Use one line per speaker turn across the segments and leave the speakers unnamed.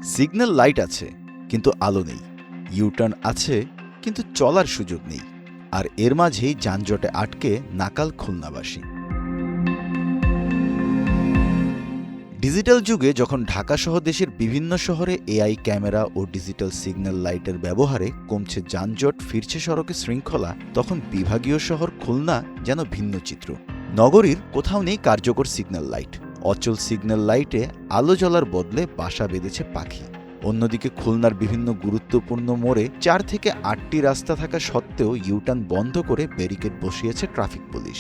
Signal light আছে কিন্তু আলো নেই, ইউটার্ন আছে কিন্তু চলার সুযোগ নেই, আর এর মাঝেই যানজটে আটকে নাকাল খুলনাবাসী। ডিজিটাল যুগে যখন ঢাকাসহ দেশের বিভিন্ন শহরে এআই ক্যামেরা ও ডিজিটাল সিগন্যাল লাইটের ব্যবহারে কমছে যানজট, ফিরছে সড়কে শৃঙ্খলা, তখন বিভাগীয় শহর খুলনা যেন ভিন্ন চিত্র। নগরীর কোথাও নেই কার্যকর সিগন্যাল লাইট। অচল সিগন্যাল লাইটে আলো জ্বলার বদলে বাসা বেঁধেছে পাখি। অন্যদিকে খুলনার বিভিন্ন গুরুত্বপূর্ণ মোড়ে 4 থেকে 8টি রাস্তা থাকা সত্ত্বেও ইউটার্ন বন্ধ করে ব্যারিকেড বসিয়েছে ট্রাফিক পুলিশ।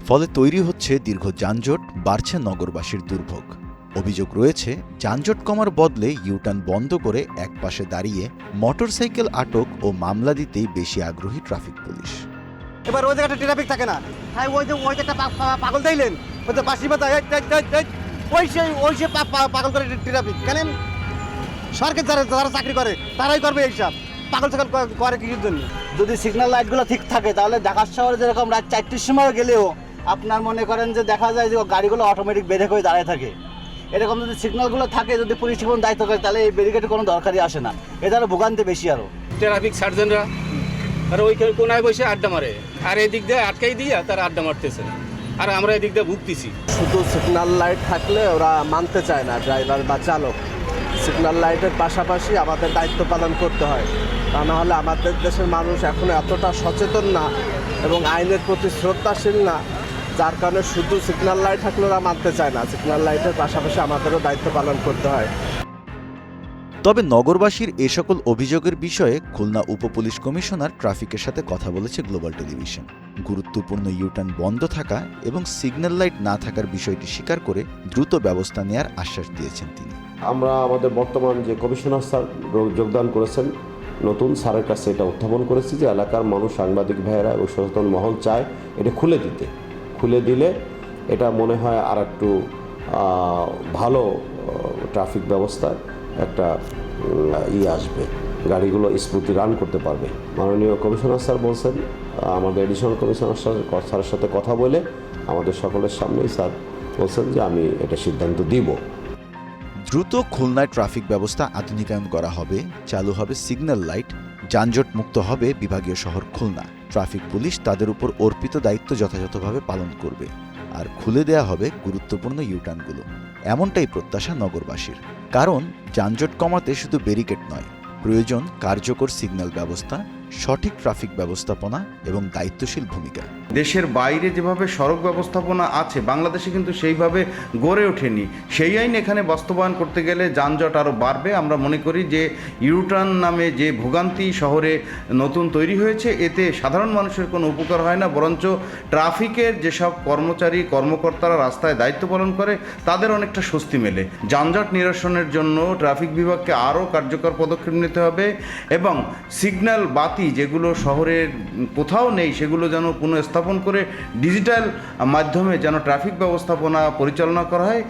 ফলে তৈরি হচ্ছে দীর্ঘ যানজট, বাড়ছে নগরবাসীর দুর্ভোগ। অভিযোগ রয়েছে, যানজট কমার বদলে ইউটার্ন বন্ধ করে একপাশে দাঁড়িয়ে মোটরসাইকেল আটক ও মামলা দিতেই বেশি আগ্রহী ট্রাফিক পুলিশ।
এবার ওই জায়গাটা ট্রাফিক থাকে না, হ্যাঁ ওই যে একটা পাগল দিলেন, ওই যে বাসি মাথা ওই সে পাগল করে ট্রাফিক কেন? সরকার যারা চাকরি করে তারাই করবে এইসব পাগল ছাগল করে কিছুর জন্য।
যদি সিগন্যাল লাইটগুলো ঠিক থাকে তাহলে ঢাকা শহরে যেরকম রাত 4টির সময় গেলেও আপনার মনে করেন যে দেখা যায় যে গাড়িগুলো অটোমেটিক বেঁধে করে দাঁড়ায় থাকে। এরকম যদি সিগন্যালগুলো থাকে, যদি পুলিশ কোনো দায়িত্ব করে, তাহলে এই ব্যারিকেডের কোনো দরকারই আসে না। এটা আরও ভোগান্তি বেশি। আরও
ট্রাফিক সার্জেনরা আর ওইখানে কোনায় বসে আড্ডা মারে, আর এদিক দিয়ে আটকাই দিয়ে তারা আড্ডা মারতেছে, আর আমরা এদিক দিয়ে ভুগতেছি।
শুধু সিগন্যাল লাইট থাকলে ওরা মানতে চায় না, ড্রাইভার বা চালক। সিগন্যাল লাইটের পাশাপাশি আমাদের দায়িত্ব পালন করতে হয়, তা না হলে আমাদের দেশের মানুষ এখনো এতটা সচেতন না এবং আইনের প্রতি শ্রদ্ধাশীল না, যার কারণে শুধু সিগন্যাল লাইট থাকলে ওরা মানতে চায় না। সিগন্যাল লাইটের পাশাপাশি আমাদেরও দায়িত্ব পালন করতে হয়।
তবে নগরবাসীর এ সকল অভিযোগের বিষয়ে খুলনা উপপুলিশ কমিশনার ট্রাফিকের সাথে কথা বলেছে গ্লোবাল টেলিভিশন। গুরুত্বপূর্ণ ইউটার্ন বন্ধ থাকা এবং সিগন্যাল লাইট না থাকার বিষয়টি স্বীকার করে দ্রুত ব্যবস্থা নেয়ার আশ্বাস দিয়েছেন তিনি।
আমরা আমাদের বর্তমান যে কমিশনার স্যার যোগদান করেছেন, নতুন স্যারের কাছে এটা উত্থাপন করেছি যে এলাকার মানুষ, সাংবাদিক ভাইয়েরা ও সচেতন মহল চায় এটা খুলে দিলে এটা মনে হয় আর একটু ভালো ট্রাফিক ব্যবস্থায় একটা আসবে, গাড়িগুলো স্মুথলি রান করতে পারবে। মাননীয় কমিশনার স্যার বলছেন, আমাদের এডিশনাল কমিশনার স্যারের সাথে কথা বলে আমাদের সকলের সামনেই স্যার বলছেন যে আমি এটা সিদ্ধান্ত দিব।
দ্রুত খুলনায় ট্রাফিক ব্যবস্থা আধুনিকায়ন করা হবে, চালু হবে সিগন্যাল লাইট, যানজট মুক্ত হবে বিভাগীয় শহর খুলনা। ট্রাফিক পুলিশ তাদের উপর অর্পিত দায়িত্ব যথাযথভাবে পালন করবে, আর খুলে দেয়া হবে গুরুত্বপূর্ণ ইউটার্নগুলো। এমনটাই প্রত্যাশা নগরবাসীর। কারণ যানজট কমাতে শুধু ব্যারিকেড নয়, প্রয়োজন কার্যকর সিগন্যাল ব্যবস্থা, সঠিক ট্রাফিক ব্যবস্থাপনা এবং দায়িত্বশীল ভূমিকা।
দেশের বাইরে যেভাবে সড়ক ব্যবস্থাপনা আছে, বাংলাদেশে কিন্তু সেইভাবে গড়ে ওঠেনি। সেই আইন এখানে বাস্তবায়ন করতে গেলে যানজট আরও বাড়বে। আমরা মনে করি যে ইউটার্ন নামে যে ভোগান্তি শহরে নতুন তৈরি হয়েছে, এতে সাধারণ মানুষের কোনো উপকার হয় না, বরঞ্চ ট্রাফিকের যেসব কর্মকর্তারা রাস্তায় দায়িত্ব পালন করে তাদের অনেকটা স্বস্তি মেলে। যানজট নিরসনের জন্য ট্রাফিক বিভাগকে আরও কার্যকর পদক্ষেপ নিতে হবে এবং সিগন্যাল বাতি যেগুলো শহরের কোথাও নেই সেগুলো যেন পুনঃস্থাপন করে ডিজিটাল মাধ্যমে যেন ট্রাফিক ব্যবস্থাপনা পরিচালনা করা হয়।